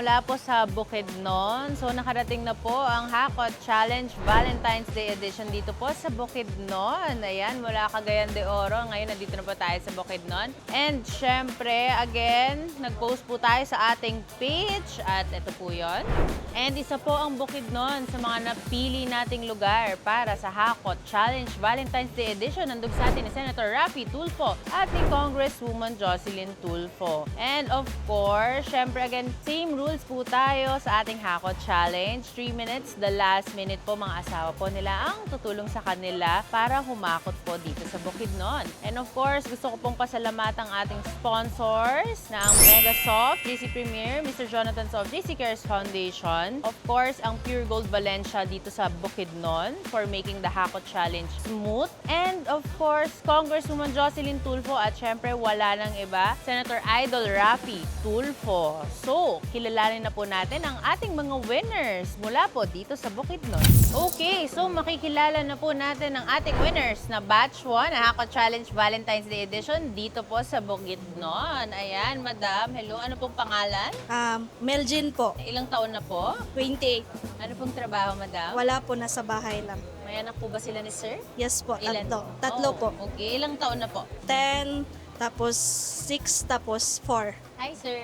mula po sa Bukidnon. So nakarating na po ang Hakot Challenge Valentine's Day Edition dito po sa Bukidnon. Ayan, mula Cagayan de Oro. Ngayon nandito na po tayo sa Bukidnon. And syempre, again, nag-post po tayo sa ating page at ito po yon. And isa po ang Bukidnon sa mga napili nating lugar para sa Hakot Challenge Valentine's Day Edition. Nandun sa atin ni Senator Raffy Tulfo at ni Congresswoman Jocelyn Tulfo. And of course, syempre again, same rules po tayo sa ating Hakot Challenge. 3 minutes, the last minute po mga asawa po nila ang tutulong sa kanila para humakot po dito sa Bukidnon. And of course, gusto ko pong pasalamatan ang ating sponsors na ang Megasoft, GC Premier, Mr. Jonathan Soft, GC Cares Foundation. Of course, ang Pure Gold Valencia dito sa Bukidnon for making the Hakot Challenge smooth. And of course, Congresswoman Jocelyn Tulfo at syempre wala nang iba, Senator Idol Raffy Tulfo. So, kilalanin na po natin ang ating mga winners mula po dito sa Bukidnon. Okay, so makikilala na po natin ang ating winners na Batch 1 na Hakot Challenge Valentine's Day Edition dito po sa Bukidnon. Ayan, Madam, hello. Ano pong pangalan? Melgin po, Ilang taon na po? 28. Ano pong trabaho, Madam? Wala po, nasa bahay lang. May anak po ba sila ni Sir? Yes po, Ilan? tatlo. Tatlo Oh, po. Okay, ilang taon na po? 10, tapos 6, tapos 4. Hi, Sir.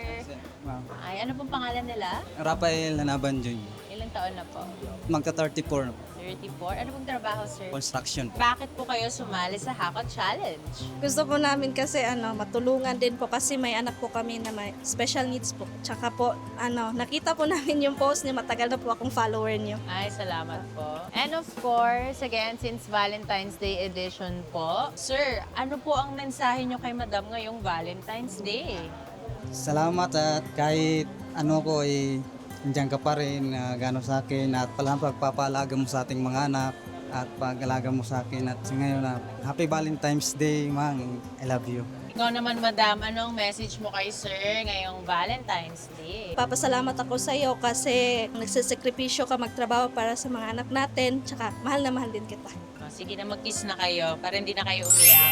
Ma'am. Ay, ano pong pangalan nila? Rafael Lanaban Jr. Ilang taon na po? Magka 34 na po. 34. Ano pong trabaho, Sir? Construction. Bakit po kayo sumali sa Hakot Challenge? Gusto po namin kasi matulungan din po kasi may anak po kami na may special needs po. Tsaka po, nakita po namin yung post niyo, matagal na po akong follower niyo. Ay, salamat po. And of course, again, since Valentine's Day edition po, Sir, ano po ang mensahe nyo kay Madam ngayong Valentine's Day? Salamat at kahit ano ko nandiyan ka pa rin gano'n sa akin at palang pagpapalaga mo sa ating mga anak at pag-alaga mo sa akin at ngayon Happy Valentine's Day, Mang. I love you. Ikaw naman, Madam, anong message mo kay Sir ngayong Valentine's Day? Papasalamat ako sa iyo kasi nagsasakripisyo ka magtrabaho para sa mga anak natin. Tsaka mahal na mahal din kita. Oh, sige na, mag-kiss na kayo para hindi na kayo umiyak.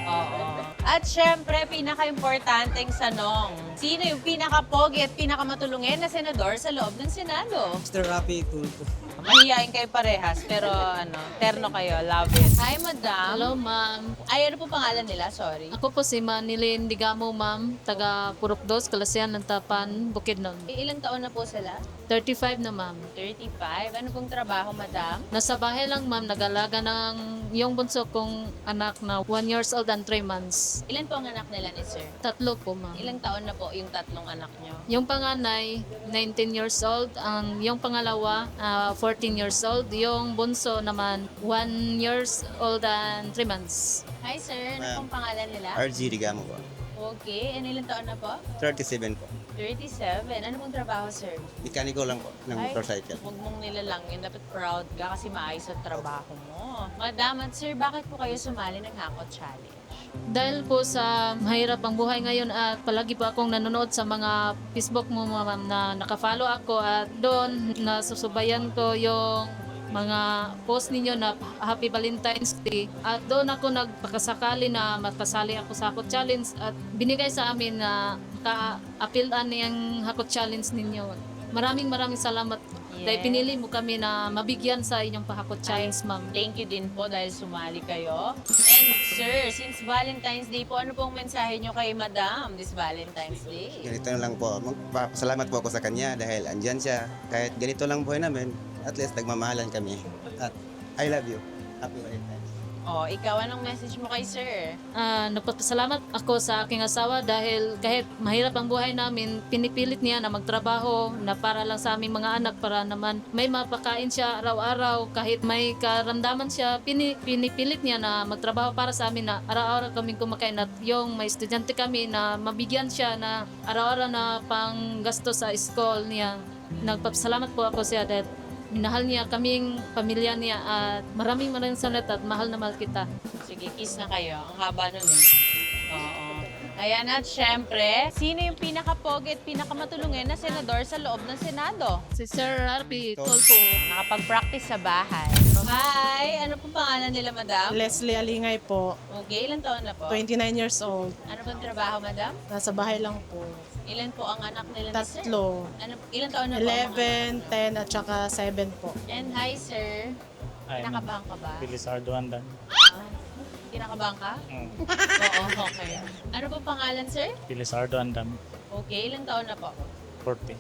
Oo. At syempre, pinaka-importanteng sanong. Sino yung pinaka-pogi at pinaka-matulungin na senador sa loob ng Senado? Mr. Rafi Tulfo. Mahihain kayo parehas, pero terno kayo. Love it. Hi, Madam. Hello, ma'am. Ay, ano po pangalan nila? Sorry. Ako po si Manilin Digamo, ma'am. Taga Purokdos, Kalasian, Lantapan, Bukidnon. Ilang taon na po sila? 35 na, ma'am. 35. Ano pong trabaho, Madam? Nasa bahay lang, ma'am. Nag-alaga ng yung bunso kong anak na 1 years old and 3 months. Ilan po ang anak nila ni Sir? Tatlo po, ma'am. Ilang taon na po yung tatlong anak nyo? Yung panganay, 19 years old. Yung pangalawa, 14 years old. Yung bunso naman, 1 years old and 3 months. Hi, Sir. Ano Ma'am. pong pangalan nila? RG Digamo po. Okay. And ilang taon na po? 37 po. 37. Ano pong trabaho, Sir? Mekaniko lang po ng motorcycle. Huwag mong nilalangin. Dapat proud ka kasi maayos ang trabaho mo. Madam at Sir, bakit po kayo sumali ng Hakot Challenge? Dahil po sa mahirap ang buhay ngayon at palagi po akong nanonood sa mga Facebook mo, ma'am, na nakafollow ako at doon nasusubayan ko yung mga post ninyo na Happy Valentine's Day at doon ako nagpakasakali na magpasali ako sa Hakot Challenge at binigay sa amin na ka-appealan yung Hakot Challenge ninyo. Maraming salamat. Dahil pinili mo kami na mabigyan sa inyong Hakot Challenge, ma'am. Thank you din po dahil sumali kayo. And Sir, since Valentine's Day po, ano pong mensahe nyo kay Madam this Valentine's Day? Ganito lang po. Magpapasalamat po ako sa kanya dahil andyan siya. Kahit ganito lang buhay namin, at least nagmamahalan kami. At I love you. Happy Valentine's. Oh, ikaw, anong message mo kay Sir? Nagpapasalamat ako sa aking asawa dahil kahit mahirap ang buhay namin, pinipilit niya na magtrabaho na para lang sa aming mga anak para naman may mapakain siya araw-araw. Kahit may karamdaman siya, pinipilit niya na magtrabaho para sa amin na araw-araw kaming kumakain at yung may estudyante kami na mabigyan siya na araw-araw na pang gasto sa school niya. Nagpapasalamat po ako siya dahil minahal niya kaming pamilya niya at maraming salamat at mahal na mahal kita. Sige, kiss na kayo. Ang haba nun eh. Oo. Ayan at syempre, sino yung pinaka-pogi at pinaka-matulungin na senador sa loob ng Senado? Si Sir Rafi Tulfo. Nakapag-practice sa bahay. Hi! Ano pong pangalan nila, Madam? Leslie Alingay po, Okay, ilang taon na po? 29 years old. Ano pong trabaho, Madam? Nasa bahay lang po. Ilan po ang anak nila ni sir? Tatlo. Ilan taon na po? ang mga 11, 10, at saka 7 po. anak? And hi sir, Ay, kinakabahan ka ba? Pilisardo Andan. Kinakabahan ka? Mm. Oo, okay. Ano po pangalan sir? Pilisardo Andan. Okay, ilang taon na po? 40.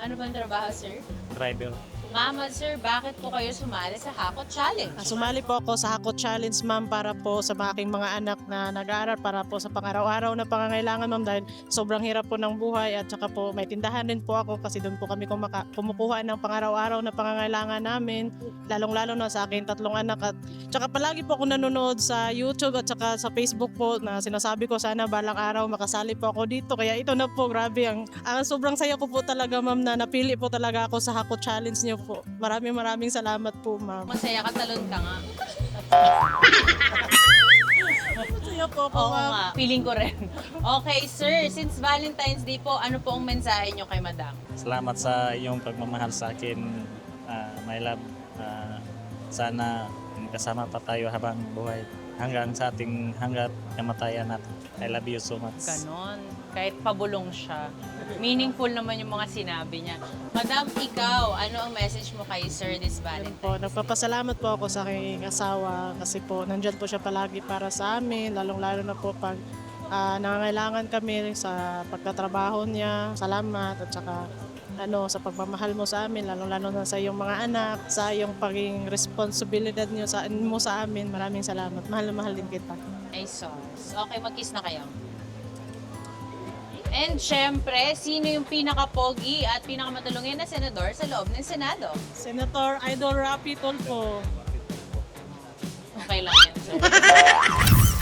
Ano bang trabaho sir? Driver. Mama sir, bakit po kayo sumali sa Hakot Challenge? Sumali po ako sa Hakot Challenge, ma'am, para po sa aking mga anak na nag-aaral, para po sa pang-araw-araw na pangangailangan, ma'am, dahil sobrang hirap po ng buhay, at saka po may tindahan din po ako kasi doon po kami kumukuha ng pang-araw-araw na pangangailangan namin, lalong-lalo na sa aking 3 anak. At saka palagi po ako nanonood sa YouTube at saka sa Facebook po na sinasabi ko sana balang araw makasali po ako dito. Kaya ito na po, grabe, ang sobrang saya ko po talaga, ma'am, na napili po talaga ako sa Hakot Challenge niyo po. Maraming salamat po, ma'am. Masaya ka, talon ka nga. Masaya po ako, Oo ma'am. nga, feeling ko rin. Okay sir, since Valentine's Day po, ano po ang mensahe nyo kay madam? Salamat sa iyong pagmamahal sa akin, my love. Sana kasama pa tayo habang buhay hanggang kamatayan natin. I love you so much. Ganon. Kahit pabulong siya. Meaningful naman yung mga sinabi niya. Madam, ikaw, ano ang message mo kay Sir this Valentine? Po, nagpapasalamat po ako sa aking asawa kasi po nandyan po siya palagi para sa amin, lalong-lalo na po pag nangangailangan kami sa pagtatrabaho niya. Salamat, at saka sa pagmamahal mo sa amin, lalong-lalo na sa iyong mga anak, sa iyong paging responsibilidad niyo mo sa amin. Maraming salamat. Mahal na mahal din kita. Ay, sos. Okay, mag-kiss na kayo. And syempre, sino yung pinaka-pogi at pinakamatulungin na senador sa loob ng Senado? Senator Idol Rapi Tulfo. Okay lang yan, sir.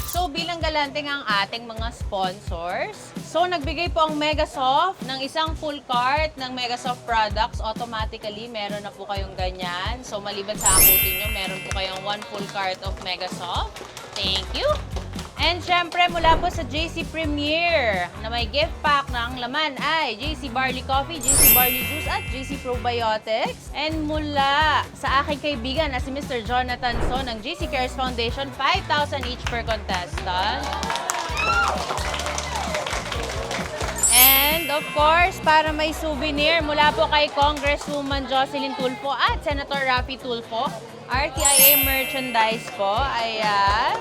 So, bilang galanting ang ating mga sponsors, so nagbigay po ang Megasoft ng isang full cart ng Megasoft products. Automatically, meron na po kayong ganyan. So, maliban sa akutin nyo, meron po kayong 1 full cart of Megasoft. Thank you! And syempre, mula po sa JC Premier na may gift pack na ang laman ay JC Barley Coffee, JC Barley Juice at JC Probiotics. And mula sa aking kaibigan na si Mr. Jonathan So ng JC Cares Foundation, 5,000 each per contestant. And of course, para may souvenir mula po kay Congresswoman Jocelyn Tulfo at Senator Raffy Tulfo, RTIA merchandise po. Ayan.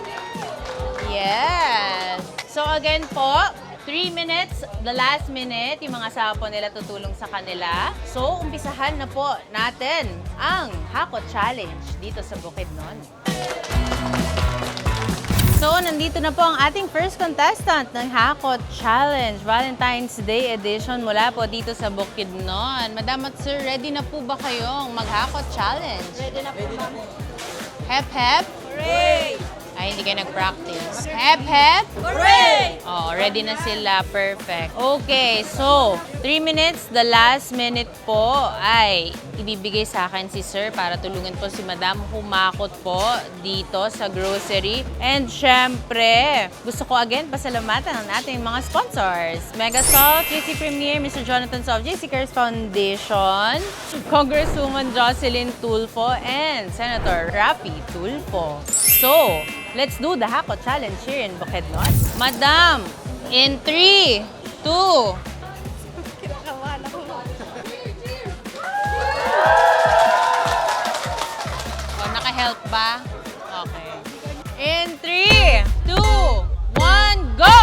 Yes. So again po, 3 minutes, the last minute, yung mga asawa po nila tutulong sa kanila. So, umpisahan na po natin ang Hakot Challenge dito sa Bukidnon. So, nandito na po ang ating first contestant ng Hakot Challenge, Valentine's Day edition mula po dito sa Bukidnon. Madam at sir, ready na po ba kayong mag-Hakot Challenge? Ready na po, ma'am. Hep, hep? Hooray! Ay, hindi kayo nag-practice. Hep, hep? Hooray! Oh, ready na sila. Perfect. Okay, so, 3 minutes, the last minute po ay ibibigay sa akin si Sir para tulungan po si Madam humakot po dito sa grocery. And syempre, gusto ko again pasalamatan ang ating mga sponsors. Megasoft, JC Premier, Mr. Jonathan So, JC Cares Foundation, Congresswoman Jocelyn Tulfo, and Senator Raffy Tulfo. So, let's do the Hakot Challenge here in Bukidnon. Madam, in 3, 2, Kinakabahan ako. naka-help ba? Okay. In 3, 2, 1, go!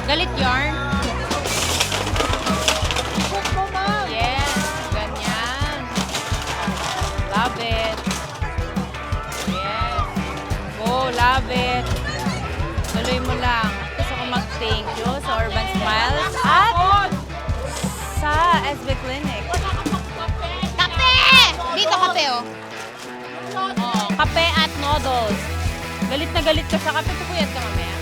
Galit yarn. Yes, ganyan. Love it. Yes. Go, love it. Tuloy mo lang. Gusto ko mag-thank you sa Urban Smiles at sa SB Clinic. Kape! Dito kape, oh. Oh, kape at noodles. Galit na galit ka sa kape. Pupuyat ka mamaya.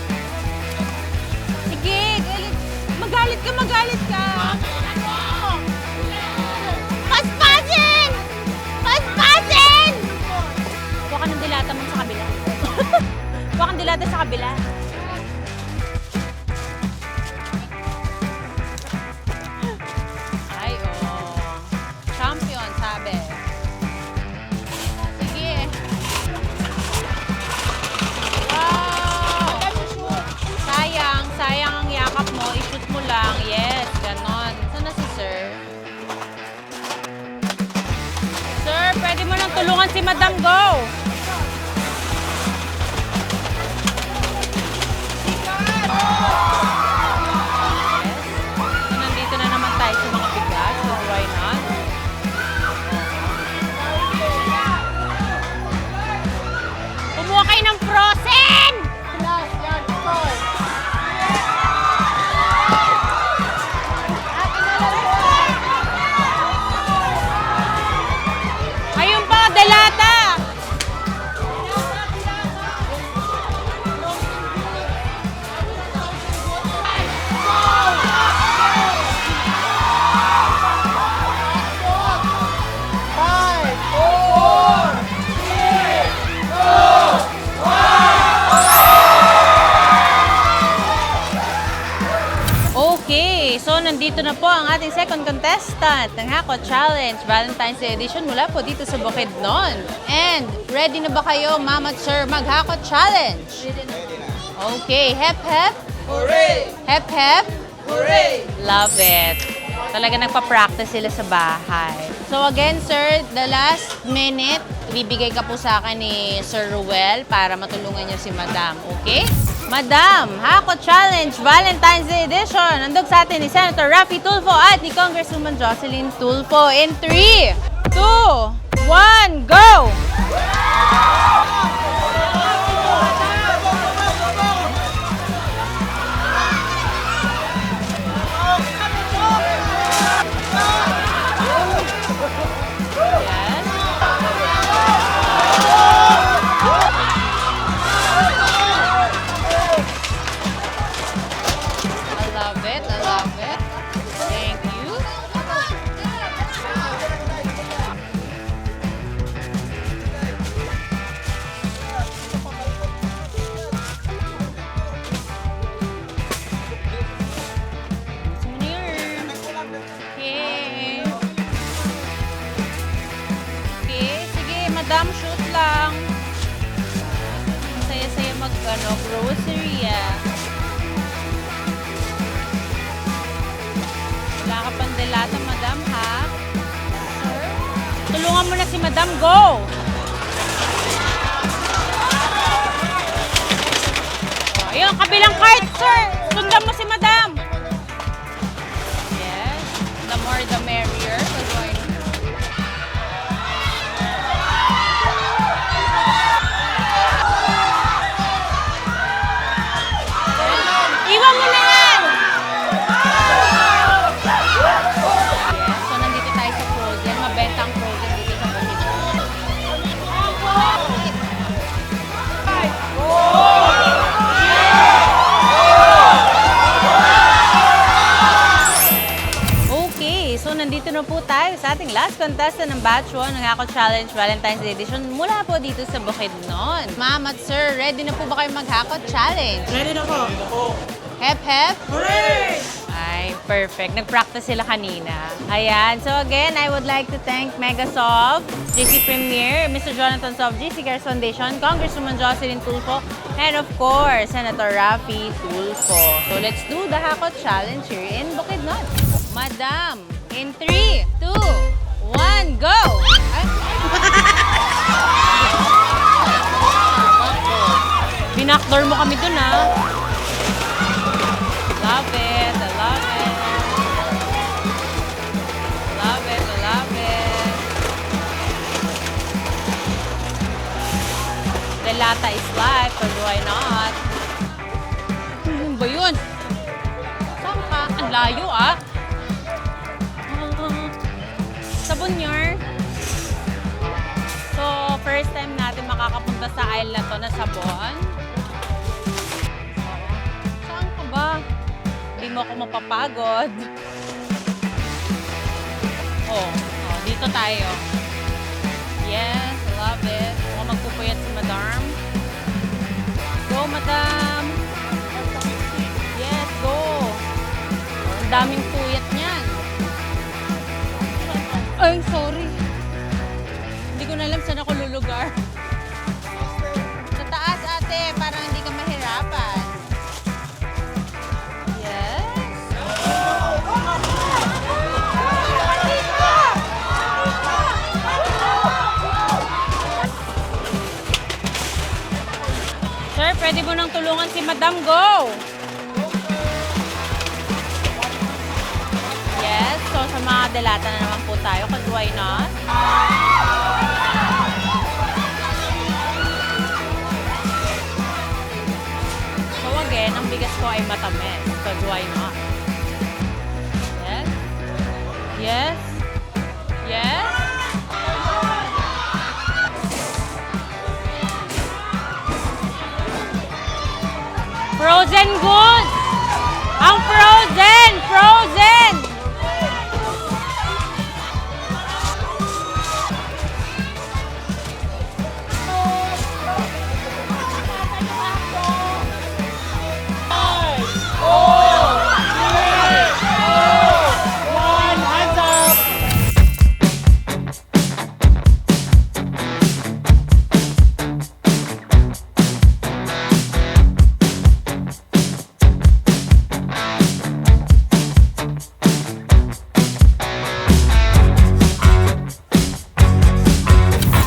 Sige, galit. Magalit ka. Paspasin! Paspasin! Kuha ka ng dilata mo sa kabila. Kuha ka ng dilata sa kabila. Madam, go! So, nandito na naman tayo sa mga bigas. So, why not? Kumuha kayo ng frozen! Ayun pa, delata! Okay, so nandito na po ang ating second contestant ng Hako Challenge Valentine's Day Edition mula po dito sa Bukidnon. And ready na ba kayo, Ma'am at Sir, mag-Hako Challenge? Ready na. Okay, hep hep. Hooray! Hep hep. Hooray! Love it. Talaga nagpa-practice sila sa bahay. So again, sir, the last minute, ibibigay ka po sa akin ni Sir Ruel para matulungan niyo si Madam, okay? Madam, Hako Challenge Valentine's Day Edition. Nandog sa atin ni Senator Raffy Tulfo at ni Congresswoman Jocelyn Tulfo. In 3, 2, 1, go! I love it. Thank you. Souvenir. Okay. Okay, sige, Madam, shoot lang. Ang saya-saya grocery Wala ka pang delata, Madam, ha? Sir? Tulungan mo na si Madam, go! Oh, ayun, kabilang card, sir! Sundan mo si Madam! Yes, the more the merrier. Iwan mo na yan! Yes, so nandito tayo sa frozen. Mabenta ang frozen dito sa Bukidnon. Okay, so nandito na po tayo sa ating last contestant ng Batch 1 ng Hako Challenge Valentine's Day Edition mula po dito sa Bukidnon. Ma'am at sir, ready na po ba kayo mag-Hako Challenge? Ready na po. Hep, hep. Hooray! Ay, perfect. Nag-practice sila kanina. Ayan. So again, I would like to thank Megasoft, GC Premier, Mr. Jonathan Soft, GC Cares Foundation, Congresswoman Jocelyn Tulfo, and of course, Senator Raffy Tulfo. So let's do the Hako Challenge here in Bukidnon. Madam, in 3, 2, 1, go! Ay. Binakdoor mo kami dun, ha? Love it, I love it. Love it, I love it. Delata is life, but why not? Ano ba yun? Saan ka? Ang layo, ah. Sabon-yor. So, first time natin makakapunta sa aisle na to na sabon. Saan ka ba? Hindi mo ako mapapagod. Oh, dito tayo. Yes, I love it. Ako magpupuyat si Madam. Go, Madam! Yes, go! Ang daming puyat niyan. Ay, sorry. Hindi ko na alam saan ako lulugar. Sa taas, ate, parang hindi ka mahirapan. pwede mo nang tulungan si Madam. Go! Yes, so sa mga delata na naman po tayo, because why not? So again, ang bigas ko ay matamis, because why not? Yes? Yes? Yes? Frozen goods! Ang frozen! Frozen!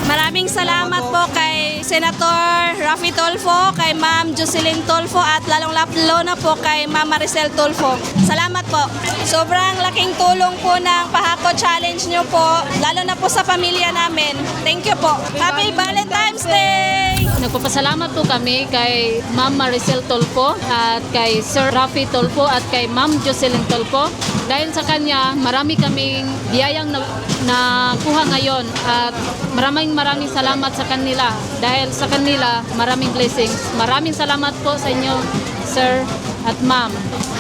Maraming salamat po kay Senator Raffy Tulfo, kay Ma'am Jocelyn Tulfo at lalong-lalo na po kay Ma'am Maricel Tulfo. Salamat po. Sobrang laking tulong po ng Pahako Challenge nyo po, lalo na po sa pamilya namin. Thank you po. Happy Valentine's Day! Nagpapasalamat po kami kay Ma'am Maricel Tulfo at kay Sir Raffy Tulfo at kay Ma'am Jocelyn Tulfo. Dahil sa kanya, marami kaming biyayang nakuha ngayon at maraming salamat sa kanila. Dahil sa kanila, maraming blessings. Maraming salamat po sa inyo, Sir at Ma'am.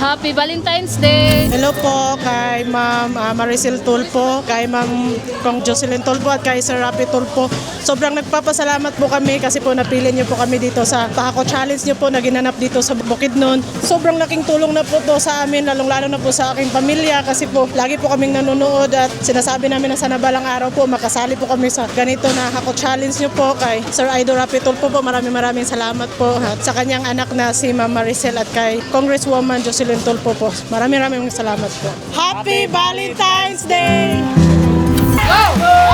Happy Valentine's Day! Hello po kay Ma'am Maricel Tulfo, kay Ma'am Kong Jocelyn Tulfo at kay Sir Raffy Tulfo. Sobrang nagpapasalamat po kami kasi po napili niyo po kami dito sa Pahako Challenge niyo po na ginanap dito sa Bukidnon. Sobrang laking tulong na po to sa amin, lalong-lalo na po sa aking pamilya kasi po lagi po kaming nanonood at sinasabi namin na sana balang araw po makasali po kami sa ganito na Hako Challenge niyo po kay Sir Idol Raffy Tulfo po. Maraming salamat po at sa kanyang anak na si Ma'am Maricel at kay Congresswoman Jocelyn Tulfo po. Maraming salamat po. Happy Valentine's Day! Go!